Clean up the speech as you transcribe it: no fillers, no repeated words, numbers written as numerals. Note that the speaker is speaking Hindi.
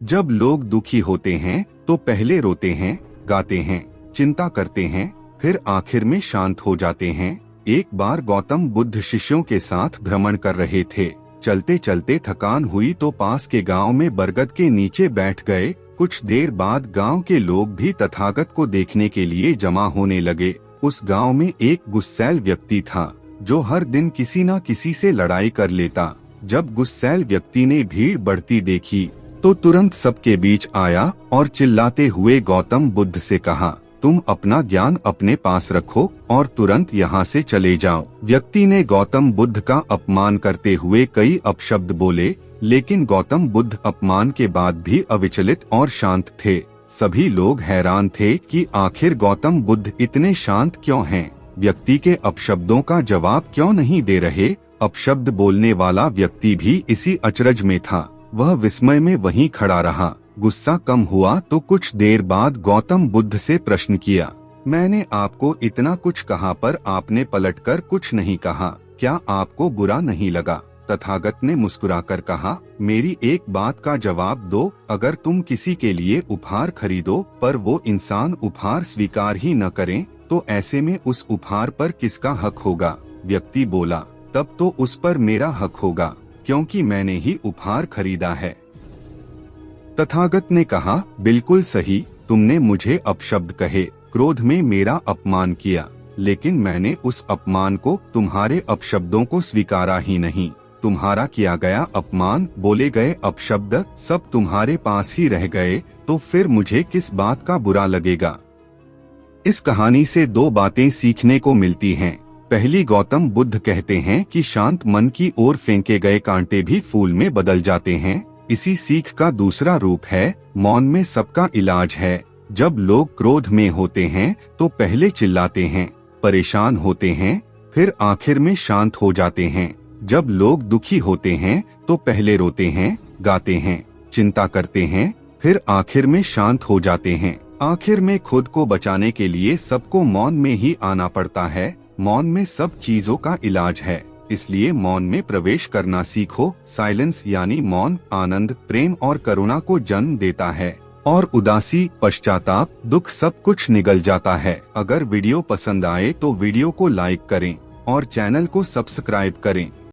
जब लोग दुखी होते हैं तो पहले रोते हैं, गाते हैं, चिंता करते हैं, फिर आखिर में शांत हो जाते हैं। एक बार गौतम बुद्ध शिष्यों के साथ भ्रमण कर रहे थे। चलते चलते थकान हुई तो पास के गांव में बरगद के नीचे बैठ गए। कुछ देर बाद गांव के लोग भी तथागत को देखने के लिए जमा होने लगे। उस गांव में एक गुस्सैल व्यक्ति था जो हर दिन किसी न किसी से लड़ाई कर लेता। जब गुस्सैल व्यक्ति ने भीड़ बढ़ती देखी तो तुरंत सबके बीच आया और चिल्लाते हुए गौतम बुद्ध से कहा, तुम अपना ज्ञान अपने पास रखो और तुरंत यहाँ से चले जाओ। व्यक्ति ने गौतम बुद्ध का अपमान करते हुए कई अपशब्द बोले, लेकिन गौतम बुद्ध अपमान के बाद भी अविचलित और शांत थे। सभी लोग हैरान थे कि आखिर गौतम बुद्ध इतने शांत क्यों हैं? व्यक्ति के अपशब्दों का जवाब क्यों नहीं दे रहे? अपशब्द बोलने वाला व्यक्ति भी इसी अचरज में था। वह विस्मय में वहीं खड़ा रहा। गुस्सा कम हुआ तो कुछ देर बाद गौतम बुद्ध से प्रश्न किया, मैंने आपको इतना कुछ कहा पर आपने पलटकर कुछ नहीं कहा, क्या आपको बुरा नहीं लगा? तथागत ने मुस्कुराकर कहा, मेरी एक बात का जवाब दो, अगर तुम किसी के लिए उपहार खरीदो पर वो इंसान उपहार स्वीकार ही न करें तो ऐसे में उस उपहार पर किसका हक होगा? व्यक्ति बोला, तब तो उस पर मेरा हक होगा, क्योंकि मैंने ही उपहार खरीदा है। तथागत ने कहा, बिल्कुल सही, तुमने मुझे अपशब्द कहे, क्रोध में मेरा अपमान किया, लेकिन मैंने उस अपमान को, तुम्हारे अपशब्दों को स्वीकारा ही नहीं। तुम्हारा किया गया अपमान, बोले गए अपशब्द सब तुम्हारे पास ही रह गए, तो फिर मुझे किस बात का बुरा लगेगा? इस कहानी से दो बातें सीखने को मिलती हैं। पहली, गौतम बुद्ध कहते हैं कि शांत मन की ओर फेंके गए कांटे भी फूल में बदल जाते हैं। इसी सीख का दूसरा रूप है, मौन में सबका इलाज है। जब लोग क्रोध में होते हैं तो पहले चिल्लाते हैं, परेशान होते हैं, फिर आखिर में शांत हो जाते हैं। जब लोग दुखी होते हैं तो पहले रोते हैं, गाते हैं, चिंता करते हैं, फिर आखिर में शांत हो जाते हैं। आखिर में खुद को बचाने के लिए सबको मौन में ही आना पड़ता है। मौन में सब चीजों का इलाज है, इसलिए मौन में प्रवेश करना सीखो। साइलेंस यानी मौन आनंद, प्रेम और करुणा को जन्म देता है और उदासी, पश्चाताप, दुख सब कुछ निगल जाता है। अगर वीडियो पसंद आए तो वीडियो को लाइक करें और चैनल को सब्सक्राइब करें।